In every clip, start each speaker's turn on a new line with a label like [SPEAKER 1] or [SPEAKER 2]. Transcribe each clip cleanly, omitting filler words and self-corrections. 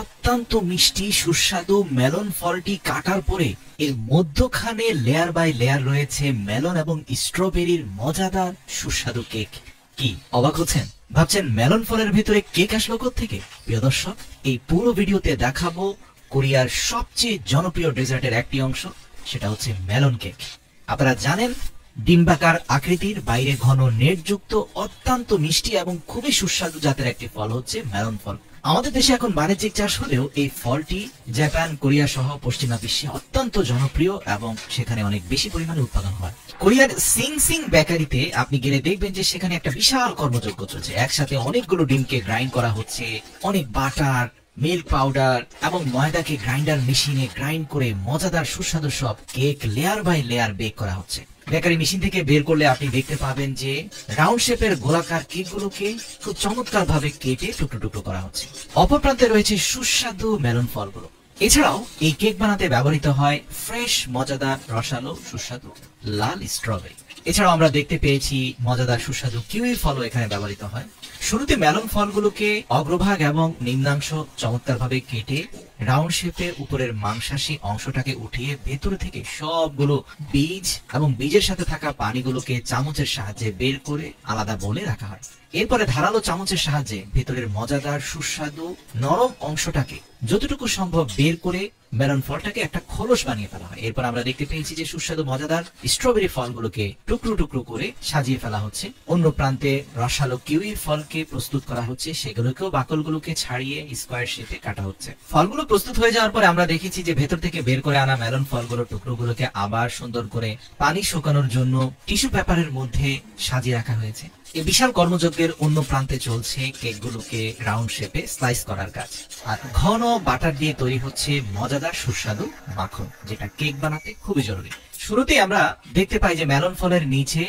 [SPEAKER 1] অত্যন্ত মিষ্টি সুস্বাদু মেলন ফলটি কাটার পরে এর মধ্যখানে লেয়ার বাই লেয়ার রয়েছে মেলন এবং স্ট্রবেরির মজাদার সুস্বাদু কেক। কি অবাক হচ্ছেন? ভাবছেন মেলন ফলের ভিতরে কেক আসলো কোত্থেকে? প্রিয় দর্শক, এই পুরো ভিডিওতে দেখাবো কোরিয়ার সবচেয়ে জনপ্রিয় ডেজার্টের একটি অংশ, সেটা হচ্ছে মেলন কেক। আপনারা জানেন ডিম্বাকার আকৃতির, বাইরে ঘন নেটযুক্ত, অত্যন্ত মিষ্টি এবং খুবই সুস্বাদু জাতের একটি ফল হচ্ছে মেলন ফল। আমাদের দেশে এখন বাণিজ্যিক চাষ হলেও এই ফলটি জাপান, কোরিয়া সহ পশ্চিমা বিশ্বে অত্যন্ত জনপ্রিয় এবং সেখানে অনেক বেশি পরিমাণে উৎপাদন হয়। কোরিয়ার সিং সিং বেকারিতে আপনি গেলে দেখবেন যে সেখানে একটা বিশাল কর্মযজ্ঞ চলছে। একসাথে অনেকগুলো ডিমকে গ্রাইন্ড করা হচ্ছে, অনেক বাটার, মিল্ক পাউডার এবং ময়দাকে গ্রাইন্ডার মেশিনে গ্রাইন্ড করে মজাদার সুস্বাদু সব cake layer by layer bake করা হচ্ছে। বেকারি মেশিন থেকে বের করলে আপনি দেখতে পাবেন যে রাউন্ড শেপের গোলাকার কেকগুলোকে খুব চমৎকার ভাবে কেটে টুকরো টুকরো করা হচ্ছে। অপর প্রান্তে রয়েছে সুস্বাদু মেলন ফলগুলো। এছাড়াও এই কেক বানাতে ব্যবহৃত হয় ফ্রেশ, মজাদার, রসালো, সুস্বাদু লাল স্ট্রবেরি। এছাড়াও আমরা দেখতে পেয়েছি মজাদার সুস্বাদু কিউই ফলও এখানে ব্যবহৃত হয়। শুরুতে মেলন ফলগুলোকে অগ্রভাগ এবং নিম্নাংশ চমৎকার ভাবে কেটে রাউন্ড শেপে উপরের মাংসাশী অংশটাকে উঠিয়ে ভেতরে থেকে সবগুলো বীজ এবং বীজের সাথে থাকা পানিগুলোকে চামচের সাহায্যে বের করে আলাদা বলে রাখা হয়। এরপরে ধারালো চামচের সাহায্যে ভেতরের মজাদার সুস্বাদু নরম অংশটাকে যতটুকু সম্ভব বের করে মেলন ফলটাকে একটা খোলস বানিয়ে ফেলা হয়। এরপর আমরা দেখতে পেয়েছি যে সুস্বাদু মজাদার স্ট্রবেরি ফলগুলোকে টুকরো টুকরো করে সাজিয়ে ফেলা হচ্ছে। অন্য প্রান্তে রসালো কিউই ফলকে প্রস্তুত করা হচ্ছে, সেগুলোকেও বাকলগুলোকে ছাড়িয়ে স্কোয়ার শেপে কাটা হচ্ছে। ফলগুলো প্রস্তুত হয়ে যাওয়ার পরে আমরা দেখেছি যে ভেতর থেকে বের করে আনা মেলন ফলগুলোর টুকরোগুলোকে আবার সুন্দর করে পানি শুকানোর জন্য টিস্যু পেপারের মধ্যে সাজিয়ে রাখা হয়েছে। এই বিশাল কর্মযজ্ঞের অন্য প্রান্তে চলছে কেকগুলোকে রাউন্ড শেপে স্লাইস করার কাজ। আর ঘন বাটার দিয়ে তৈরি হচ্ছে মজাদার সুস্বাদু মাখন, যেটা কেক বানাতে খুবই জরুরি। শুরুতেই আমরা দেখতে পাই যে মেলন ফলের নিচে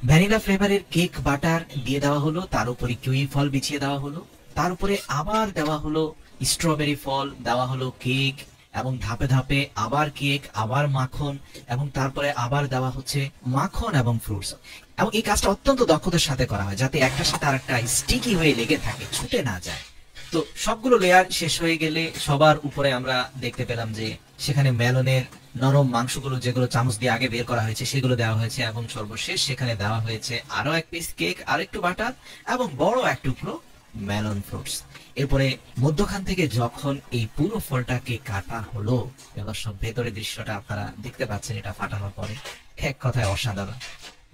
[SPEAKER 1] ভ্যানিলা ফ্লেভারের কেক বাটার দিয়ে দেওয়া হলো, তার উপরে কিউই ফল বিছিয়ে দেওয়া হলো, তার উপরে আবার দেওয়া হলো স্ট্রবেরি ফল, দেওয়া হলো কেক, এবং ধাপে ধাপে আবার কেক, আবার মাখন, এবং তারপরে আবার দেওয়া হচ্ছে মাখন এবং ফ্রুটস। এবং এই কাজটা অত্যন্ত দক্ষতার সাথে করা হয় যাতে একটার সাথে আরেকটা স্টিকি হয়ে লেগে থাকে, ছুটে না যায়। তো সবগুলো লেয়ার শেষ হয়ে গেলে সবার উপরে আমরা দেখতে পেলাম যে সেখানে মেলনের নরম মাংসগুলো, যেগুলো চামচ দিয়ে আগে বের করা হয়েছে, সেগুলো দেওয়া হয়েছে, এবং সর্বশেষ সেখানে দেওয়া হয়েছে আরো এক পিস কেক, আর একটু বাটার এবং বড় এক টুকরো মেলন ফ্রুটস। এরপরে মধ্যখান থেকে যখন এই পুরো ফলটাকে কাটা হলো, সব ভেতরের দৃশ্যটা আপনারা দেখতে পাচ্ছেন, এটা ফাটানোর পরে এক কথায় অসাধারণ।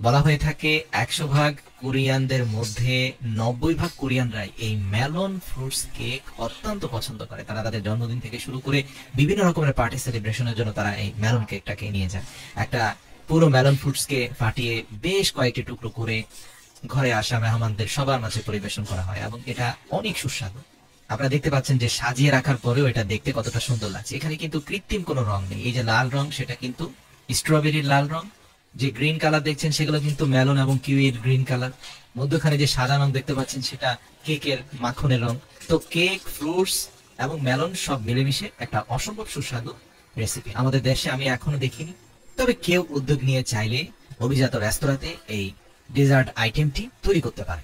[SPEAKER 1] বলা হয়ে থাকে 100 ভাগ কোরিয়ানদের মধ্যে 90 ভাগ কোরিয়ানরাই এই মেলন ফ্রুটস কেক অত্যন্ত পছন্দ করে। তারা তাদের জন্মদিন থেকে শুরু করে বিভিন্ন রকমের পার্টি সেলিব্রেশনের জন্য তারা এই মেলন কেকটাকে নিয়ে যায়। একটা পুরো মেলন ফ্রুটস কে ফাটিয়ে বেশ কয়েকটি টুকরো করে ঘরে আসা মেহমানদের সবার মাঝে পরিবেশন করা হয়, এবং এটা অনেক সুস্বাদু। আপনারা দেখতে পাচ্ছেন যে সাজিয়ে রাখার পরেও এটা দেখতে কতটা সুন্দর লাগছে। এখানে কিন্তু কৃত্রিম কোনো রং নেই। এই যে লাল রং, সেটা কিন্তু স্ট্রবেরির লাল রং। যে গ্রিন কালার দেখছেন সেগুলো কিন্তু মেলন এবং কিউইর গ্রিন কালার। মধ্যখানে যে সাদা রং দেখতে পাচ্ছেন সেটা কেকের মাখনের রং। তো কেক, ফ্রুটস এবং মেলন সব মিলেমিশে একটা অসম্ভব সুস্বাদু রেসিপি। আমাদের দেশে আমি এখনো দেখিনি, তবে কেউ উদ্যোগ নিয়ে চাইলে অভিজাত রেস্তোরাঁতে এই ডেজার্ট আইটেমটি তৈরি করতে পারে।